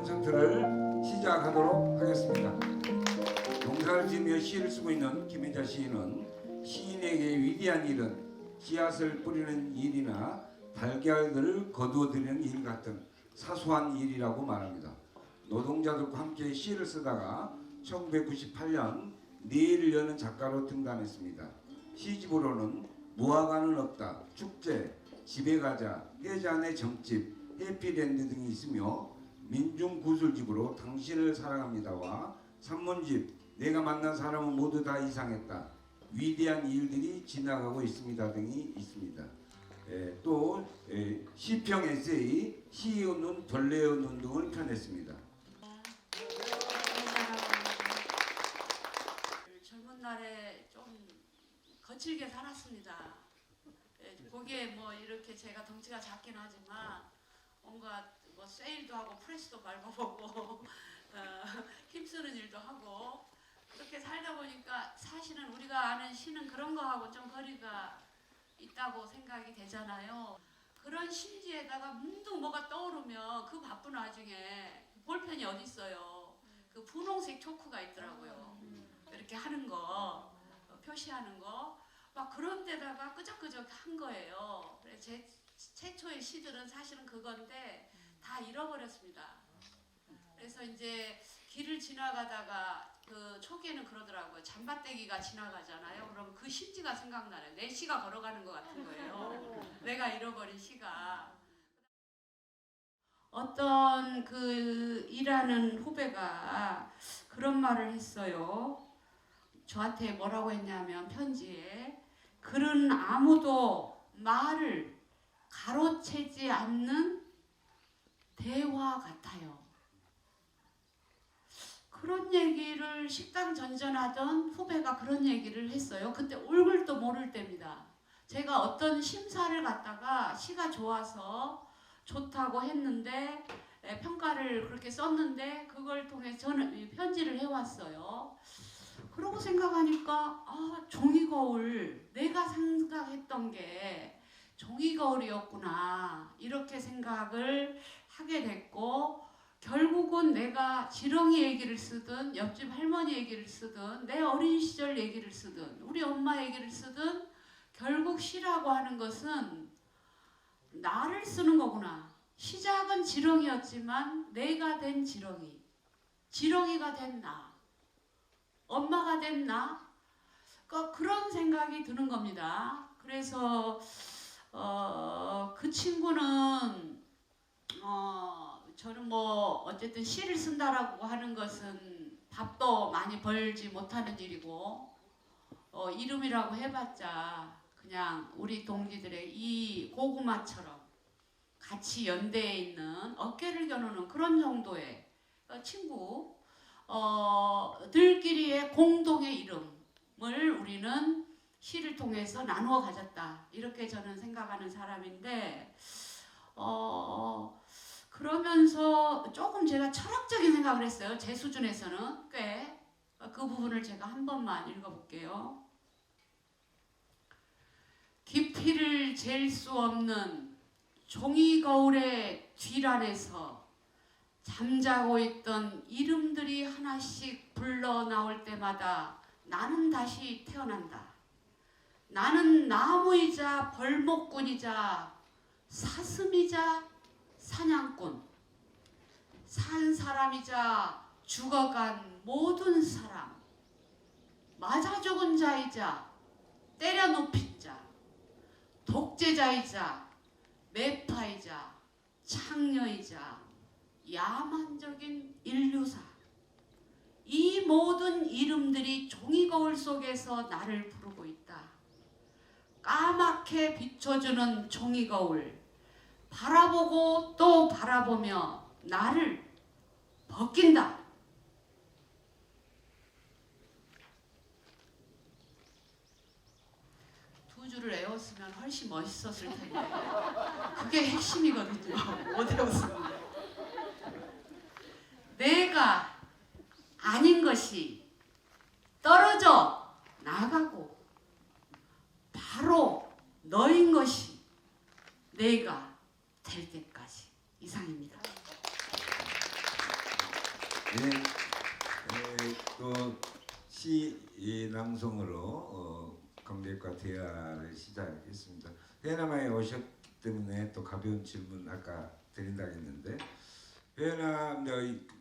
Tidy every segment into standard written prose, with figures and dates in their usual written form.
콘서트를 시작하도록 하겠습니다. 농사를 지으며 시를 쓰고 있는 김혜자 시인은 시인에게 위대한 일은 씨앗을 뿌리는 일이나 달걀들을 거두어들이는 일 같은 사소한 일이라고 말합니다. 노동자들과 함께 시를 쓰다가 1998년 내일을 여는 작가로 등단했습니다. 시집으로는 무화과는 없다, 축제, 집에 가자, 해잔의 점집, 해피랜드 등이 있으며 민중구슬집으로 당신을 사랑합니다와 산문집, 내가 만난 사람은 모두 다 이상했다, 위대한 일들이 지나가고 있습니다 등이 있습니다. 또 시평 에세이, 시의 눈, 벌레의 눈 등을 펴냈습니다. 젊은 날에 좀 거칠게 살았습니다. 거기에 뭐 이렇게 제가 덩치가 작긴 하지만 뭔가 뭐 세일도 하고 프레스도 밟아보고 힘쓰는 일도 하고 그렇게 살다 보니까 사실은 우리가 아는 시는 그런 거하고 좀 거리가 있다고 생각이 되잖아요. 그런 심지에다가 문득 뭐가 떠오르면 그 바쁜 와중에 볼펜이 어디 있어요. 그 분홍색 초크가 있더라고요. 이렇게 하는 거, 표시하는 거, 막 그런 데다가 끄적끄적 한 거예요. 그래서 제 최초의 시들은 사실은 그건데 다 잃어버렸습니다. 그래서 이제 길을 지나가다가 그 초기에는 그러더라고요. 잠바떼기가 지나가잖아요. 그럼 그 심지가 생각나요. 내 시가 걸어가는 것 같은 거예요. 내가 잃어버린 시가. 어떤 그 일하는 후배가 그런 말을 했어요. 저한테 뭐라고 했냐면 편지에 글은 아무도 말을 가로채지 않는 대화 같아요. 그런 얘기를 식당 전전하던 후배가 그런 얘기를 했어요. 그때 얼굴도 모를 때입니다. 제가 어떤 심사를 갔다가 시가 좋아서 좋다고 했는데 평가를 그렇게 썼는데 그걸 통해 저는 편지를 해왔어요. 그러고 생각하니까 종이거울, 내가 생각했던 게 종이거울이었구나 이렇게 생각을 하게 됐고 결국은 내가 지렁이 얘기를 쓰든 옆집 할머니 얘기를 쓰든 내 어린 시절 얘기를 쓰든 우리 엄마 얘기를 쓰든 결국 시라고 하는 것은 나를 쓰는 거구나. 시작은 지렁이였지만 내가 된 지렁이, 지렁이가 된 나, 엄마가 된 나, 그런 생각이 드는 겁니다. 그래서 그 친구는 저는 뭐 어쨌든 시를 쓴다라고 하는 것은 밥도 많이 벌지 못하는 일이고 이름이라고 해봤자 그냥 우리 동기들의 이 고구마처럼 같이 연대에 있는 어깨를 겨누는 그런 정도의 친구 들끼리의 공동의 이름을 우리는 시를 통해서 나누어 가졌다 이렇게 저는 생각하는 사람인데 그러면서 조금 제가 철학적인 생각을 했어요. 제 수준에서는 꽤 그 부분을 제가 한 번만 읽어볼게요. 깊이를 잴 수 없는 종이거울의 뒤란에서 잠자고 있던 이름들이 하나씩 불러 나올 때마다 나는 다시 태어난다. 나는 나무이자 벌목꾼이자 사슴이자 사냥꾼, 산 사람이자 죽어간 모든 사람, 맞아 죽은 자이자 때려 눕힌 자, 독재자이자 매파이자 창녀이자 야만적인 인류사, 이 모든 이름들이 종이거울 속에서 나를 부르고 있다. 까맣게 비춰주는 종이거울, 바라보고 또 바라보며 나를 벗긴다. 두 줄을 외웠으면 훨씬 멋있었을 텐데 그게 핵심이거든요. 못 외웠습니다. 내가 아닌 것이 떨어져 나가고 바로 너인 것이 내가 될 때까지. 이상입니다. 또시 낭송으로 관객과 대화를 시작했습니다. 해남에 오셨기 때문에 또 가벼운 질문 아까 드린다고 했는데 해남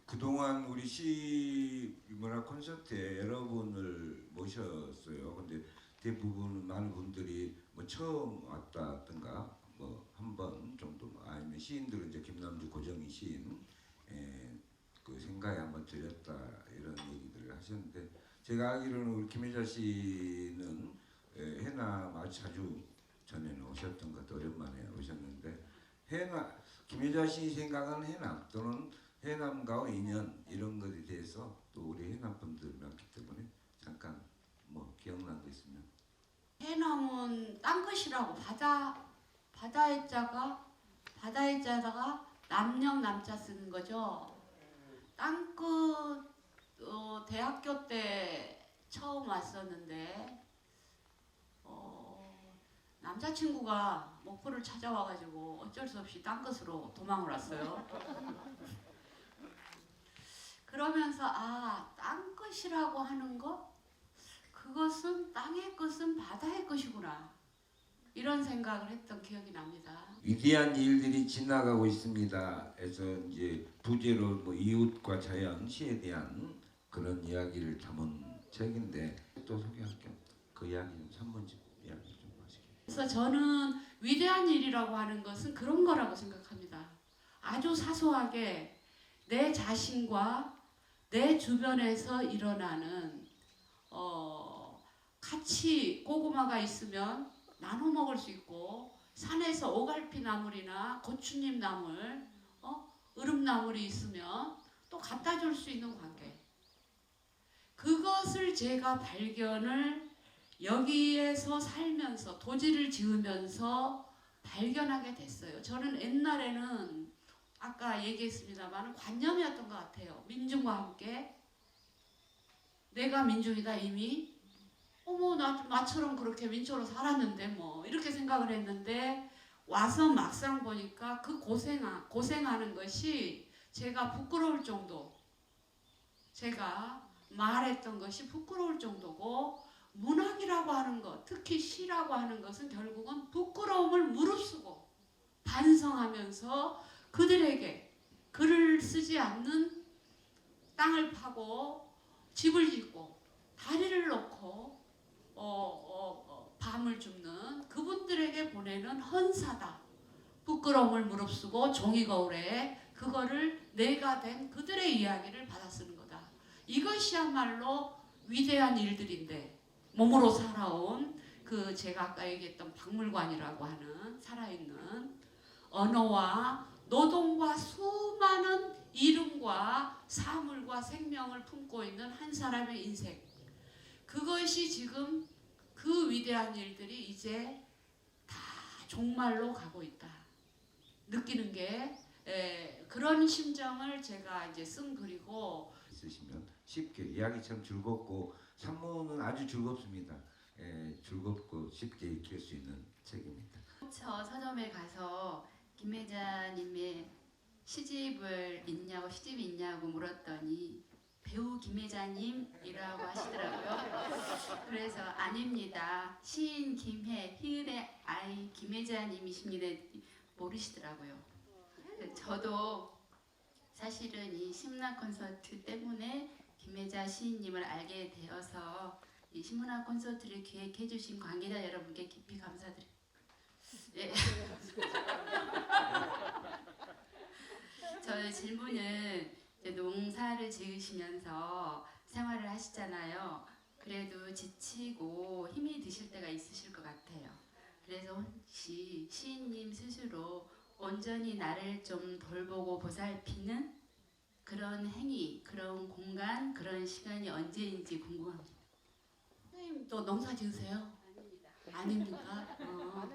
그동안 우리 시 문화 콘서트에 여러분을 모셨어요. 근데 대부분 많은 분들이 뭐 처음 왔다든가 뭐 한 번 정도 아니면 시인들은 이제 김남주 고정희 시인 그 생가에 한번 들렸다 이런 얘기들을 하셨는데 제가 알기로는 우리 김혜자 씨는 해남 아주 자주 전에는 오셨던 것 같아요. 오랜만에 오셨는데 해남 김혜자 씨 생각은 해남 또는 해남과의 인연 이런 것에 대해서 또 우리 해남 분들 많기 때문에 잠깐 뭐 기억난 거 있으면. 해남은 땅끝이라고 바다의 자다가 남녕 남자 쓰는 거죠. 땅끝 대학교 때 처음 왔었는데 남자친구가 목포를 찾아와가지고 어쩔 수 없이 땅끝으로 도망을 왔어요. 그러면서 땅끝이라고 하는 것 그것은 땅의 것은 바다의 것이구나 이런 생각을 했던 기억이 납니다. 위대한 일들이 지나가고 있습니다. 해서 이제 부제로 뭐 이웃과 자연, 시에 대한 그런 이야기를 담은 책인데 또 소개할게요. 그 이야기 좀 산문집 이야기 좀 하시게. 그래서 저는 위대한 일이라고 하는 것은 그런 거라고 생각합니다. 아주 사소하게 내 자신과 내 주변에서 일어나는 같이 고구마가 있으면 나눠 먹을 수 있고 산에서 오갈피 나물이나 고추잎 나물, 으름나물이 있으면 또 갖다 줄 수 있는 관계. 그것을 제가 발견을 여기에서 살면서 도지를 지으면서 발견하게 됐어요. 저는 옛날에는 아까 얘기했습니다만 관념이었던 것 같아요. 민중과 함께 내가 민중이다 이미 나처럼 그렇게 민초로 살았는데 뭐 이렇게 생각을 했는데 와서 막상 보니까 그 고생하는 것이 제가 부끄러울 정도 제가 말했던 것이 부끄러울 정도고 문학이라고 하는 것 특히 시라고 하는 것은 결국은 부끄러움을 무릅쓰고 반성하면서 그들에게 글을 쓰지 않는 땅을 파고 집을 짓고 다리를 놓고 밤을 줍는 그분들에게 보내는 헌사다. 부끄러움을 무릅쓰고 종이거울에 그거를 내가 된 그들의 이야기를 받아 쓰는 거다. 이것이야말로 위대한 일들인데 몸으로 살아온 그 제가 아까 얘기했던 박물관이라고 하는 살아있는 언어와 노동과 수많은 이름과 사물과 생명을 품고 있는 한 사람의 인생 그것이 지금 그 위대한 일들이 이제 다 종말로 가고 있다. 느끼는 게 그런 심정을 제가 이제 쓴 글이고 있으시면 쉽게 이야기처럼 즐겁고 산문은 아주 즐겁습니다. 즐겁고 쉽게 읽힐 수 있는 책입니다. 저 서점에 가서 김혜자님의 시집이 있냐고 물었더니 배우 김혜자님이라고 하시더라고요. 그래서 아닙니다. 시인 김혜, 희은의 아이 김혜자님이십니다. 모르시더라고요. 저도 사실은 이 신문학 콘서트 때문에 김혜자 시인님을 알게 되어서 이 신문학 콘서트를 기획해 주신 관계자 여러분께 깊이 감사드립니다. 예. 저의 질문은 농사를 지으시면서 생활을 하시잖아요. 그래도 지치고 힘이 드실 때가 있으실 것 같아요. 그래서 혹시 시인님 스스로 온전히 나를 좀 돌보고 보살피는 그런 행위, 그런 공간, 그런 시간이 언제인지 궁금합니다. 선생님도 농사 지으세요? 아닙니다. 아닙니까?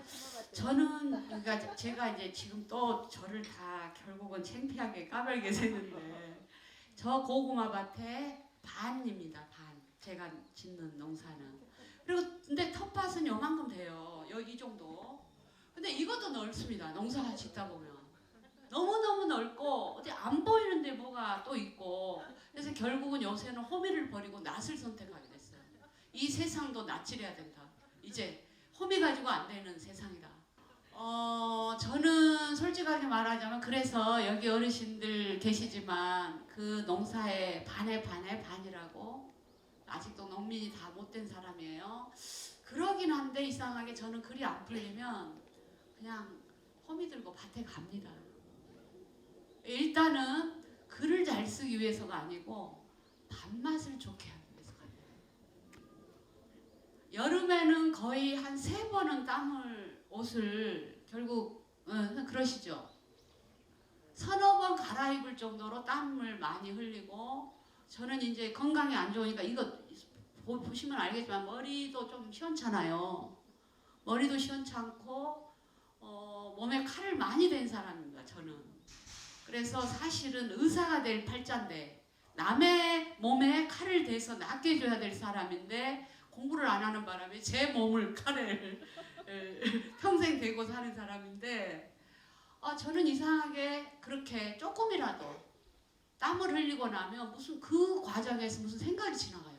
저는 그러니까 제가 이제 지금 또 저를 다 결국은 창피하게 까발게 됐는데 저 고구마 밭에 반입니다. 반. 제가 짓는 농사는. 그리고 근데 텃밭은 요만큼 돼요. 이 정도. 근데 이것도 넓습니다. 농사 짓다 보면. 너무너무 넓고 어디 안 보이는데 뭐가 또 있고 그래서 결국은 요새는 호미를 버리고 낫을 선택하게 됐어요. 이 세상도 낫질해야 된다. 이제 호미 가지고 안 되는 세상이다. 저는 솔직하게 말하자면 그래서 여기 어르신들 계시지만 그 농사의 반의 반이라고 아직도 농민이 다 못된 사람이에요. 그러긴 한데 이상하게 저는 글이 안 풀리면 그냥 호미 들고 밭에 갑니다. 일단은 글을 잘 쓰기 위해서가 아니고 밥맛을 좋게 하기 위해서 가요. 여름에는 거의 한 3번은 옷을 결국 그러시죠. 서너 번 갈아입을 정도로 땀을 많이 흘리고 저는 이제 건강이 안 좋으니까 이거 보시면 알겠지만 머리도 좀 시원찮아요. 머리도 시원찮고 몸에 칼을 많이 댄 사람입니다. 저는. 그래서 사실은 의사가 될 팔자인데 남의 몸에 칼을 대서 낫게 해줘야 될 사람인데 공부를 안 하는 바람에 제 몸을 칼을 평생 대고 사는 사람인데 저는 이상하게 그렇게 조금이라도 땀을 흘리고 나면 무슨 그 과정에서 무슨 생각이 지나가요.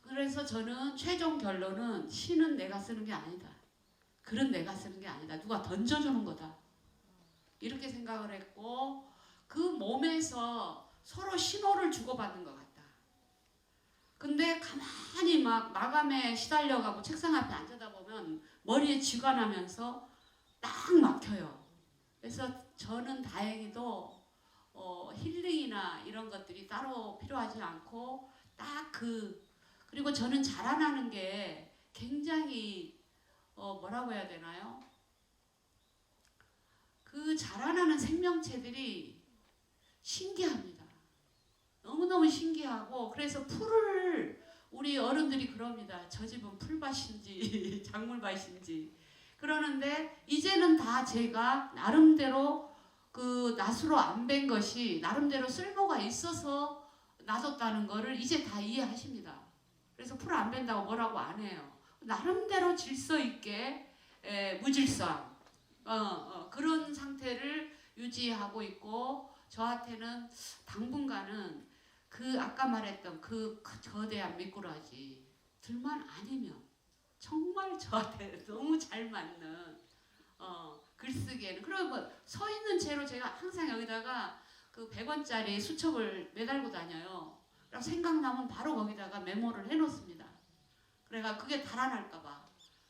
그래서 저는 최종 결론은 시는 내가 쓰는 게 아니다. 글은 내가 쓰는 게 아니다. 누가 던져주는 거다. 이렇게 생각을 했고 그 몸에서 서로 신호를 주고받는 것 같다. 근데 가만히 막 마감에 시달려가고 책상 앞에 앉아다 보면 머리에 쥐가 나면서 딱 막혀요. 그래서 저는 다행히도 힐링이나 이런 것들이 따로 필요하지 않고 딱 그리고 저는 자라나는 게 굉장히 뭐라고 해야 되나요? 그 자라나는 생명체들이 신기합니다. 너무너무 신기하고 그래서 풀을 우리 어른들이 그럽니다. 저 집은 풀밭인지 작물밭인지 그러는데 이제는 다 제가 나름대로 그 낫으로 안 벤 것이 나름대로 쓸모가 있어서 놔뒀다는 거를 이제 다 이해하십니다. 그래서 풀 안 벤다고 뭐라고 안 해요. 나름대로 질서 있게 무질서함 그런 상태를 유지하고 있고 저한테는 당분간은 그 아까 말했던 그 거대한 미꾸라지들만 아니면 정말 저한테 너무 잘 맞는 글쓰기에는 그리고 뭐 서 있는 채로 제가 항상 여기다가 그 100원짜리 수첩을 매달고 다녀요. 그럼 생각나면 바로 거기다가 메모를 해놓습니다. 그래가 그게 달아날까봐.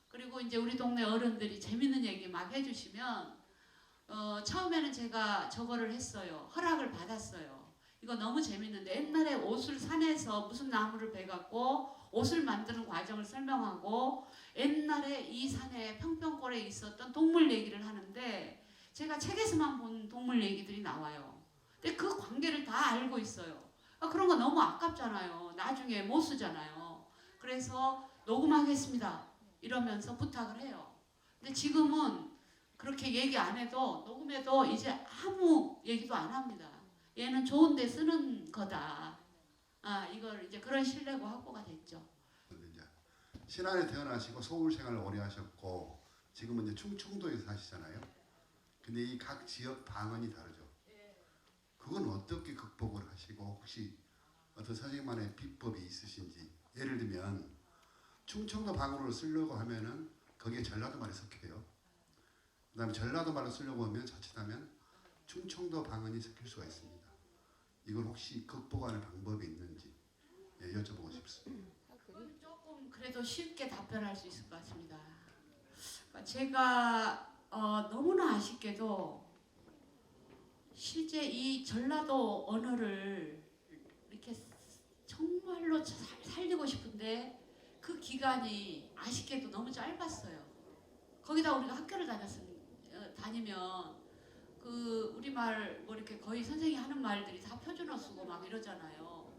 그리고 이제 우리 동네 어른들이 재밌는 얘기 막 해주시면 처음에는 제가 저거를 했어요. 허락을 받았어요. 이거 너무 재밌는데 옛날에 옷을 산에서 무슨 나무를 베갖고 옷을 만드는 과정을 설명하고 옛날에 이 산에 평평골에 있었던 동물 얘기를 하는데 제가 책에서만 본 동물 얘기들이 나와요. 근데 그 관계를 다 알고 있어요. 그런 거 너무 아깝잖아요. 나중에 못 쓰잖아요. 그래서 녹음하겠습니다. 이러면서 부탁을 해요. 근데 지금은 그렇게 얘기 안 해도 녹음해도 이제 아무 얘기도 안 합니다. 얘는 좋은데 쓰는 거다. 이걸 이제 그런 신뢰고 확보가 됐죠. 신안에 태어나시고 서울 생활을 오래 하셨고 지금은 이제 충청도에서 사시잖아요. 근데 이 각 지역 방언이 다르죠. 그건 어떻게 극복을 하시고 혹시 어떤 선생님만의 비법이 있으신지. 예를 들면 충청도 방언으로 쓰려고 하면은 거기에 전라도 말이 섞여요. 그 다음에 전라도 말을 쓰려고 하면 자칫하면 충청도 방언이 섞일 수가 있습니다. 이걸 혹시 극복하는 방법이 있는지 여쭤보고 싶습니다. 그건 조금 그래도 쉽게 답변할 수 있을 것 같습니다. 제가 너무나 아쉽게도 실제 이 전라도 언어를 이렇게 정말로 살리고 싶은데 그 기간이 아쉽게도 너무 짧았어요. 거기다 우리가 학교를 다니면 그 우리말 뭐 이렇게 거의 선생님이 하는 말들이 다 표준어 쓰고 막 이러잖아요.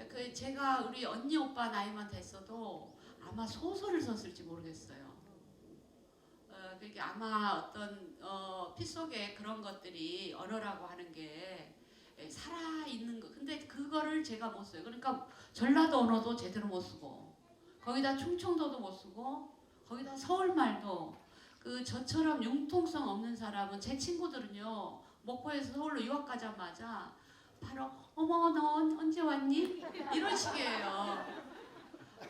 그 제가 우리 언니 오빠 나이만 됐어도 아마 소설을 썼을지 모르겠어요. 그게 아마 어떤 피 속에 그런 것들이 언어라고 하는 게 살아 있는 거. 근데 그거를 제가 못 써요. 그러니까 전라도 언어도 제대로 못 쓰고 거기다 충청도도 못 쓰고 거기다 서울말도 그 저처럼 융통성 없는 사람은 제 친구들은요 목포에서 서울로 유학 가자마자 바로 어머 너 언제 왔니? 이런 식이에요.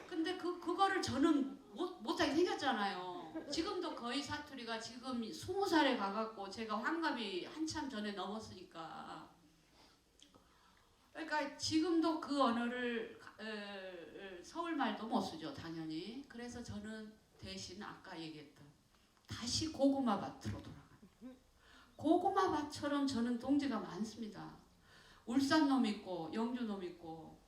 근데 그거를 저는 못하게 생겼잖아요. 지금도 거의 사투리가 지금 20살에 가갖고 제가 환갑이 한참 전에 넘었으니까 그러니까 지금도 그 언어를 서울말도 못 쓰죠 당연히. 그래서 저는 대신 아까 얘기했던 다시 고구마 밭으로 돌아가요. 고구마 밭처럼 저는 동지가 많습니다. 울산 놈 있고 영주 놈 있고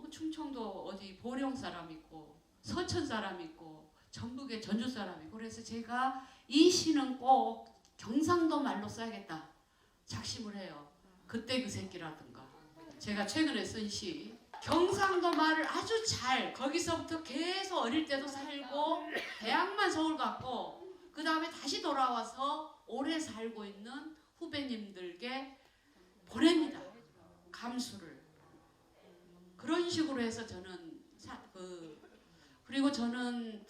충청도 어디 보령 사람 있고 서천 사람 있고 전북의 전주 사람 있고 그래서 제가 이 시는 꼭 경상도 말로 써야겠다 작심을 해요. 그때 그 새끼라든가 제가 최근에 쓴 시 경상도 말을 아주 잘 거기서부터 계속 어릴 때도 살고 대학만 서울 갔고 그 다음에 다시 돌아와서 오래 살고 있는 후배님들께 보냅니다. 감수를. 그런 식으로 해서 저는 그리고 저는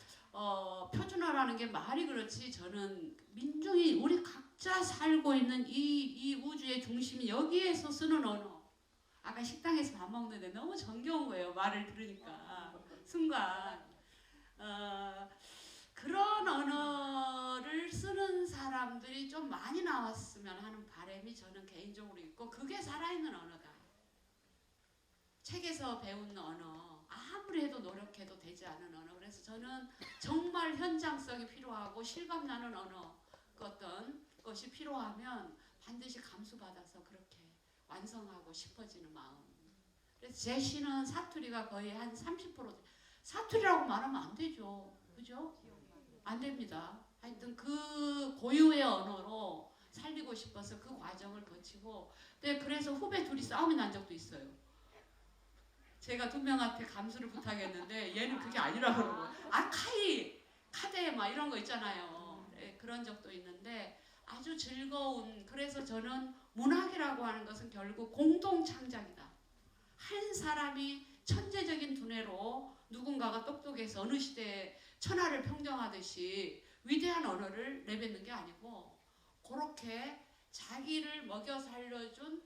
표준어라는 게 말이 그렇지 저는 민중이 우리 각자 살고 있는 이 우주의 중심이 여기에서 쓰는 언어. 아까 식당에서 밥 먹는데 너무 정겨운 거예요. 말을 들으니까 순간 그런 언어를 쓰는 사람들이 좀 많이 나왔으면 하는 바람이 저는 개인적으로 있고 그게 살아있는 언어다. 책에서 배운 언어 아무리 해도 노력해도 되지 않은 언어. 그래서 저는 정말 현장성이 필요하고 실감나는 언어 어떤 것이 필요하면 반드시 감수받아서 그렇게 완성하고 싶어지는 마음. 그래서 제 시는 사투리가 거의 한 30% 사투리라고 말하면 안 되죠. 그죠? 안 됩니다. 하여튼 그 고유의 언어로 살리고 싶어서 그 과정을 거치고 그래서 후배 둘이 싸움이 난 적도 있어요. 제가 두 명한테 감수를 부탁했는데 얘는 그게 아니라고 그러고 카데 막 이런 거 있잖아요. 그런 적도 있는데 아주 즐거운 그래서 저는 문학이라고 하는 것은 결국 공동 창작이다. 한 사람이 천재적인 두뇌로 누군가가 똑똑해서 어느 시대에 천하를 평정하듯이 위대한 언어를 내뱉는 게 아니고 그렇게 자기를 먹여 살려준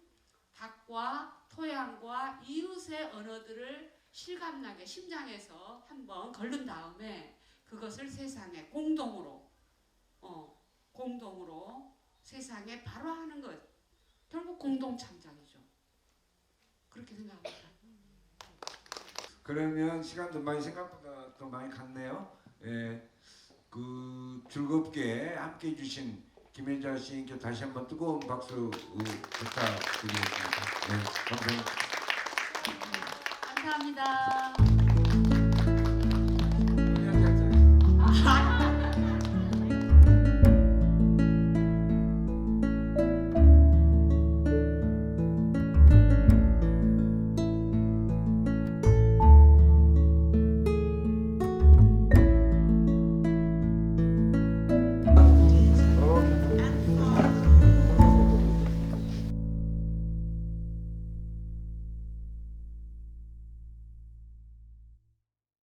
닭과 토양과 이웃의 언어들을 실감나게 심장에서 한번 걸른 다음에 그것을 세상에 공동으로 세상에 발화하는 것 결국 공동 창작이죠. 그렇게 생각합니다. 그러면 시간도 많이 생각보다 더 많이 갔네요. 예, 그 즐겁게 함께해 주신 김혜자 시인께 다시 한번 뜨거운 박수 부탁드리겠습니다. 네, 감사합니다. 감사합니다.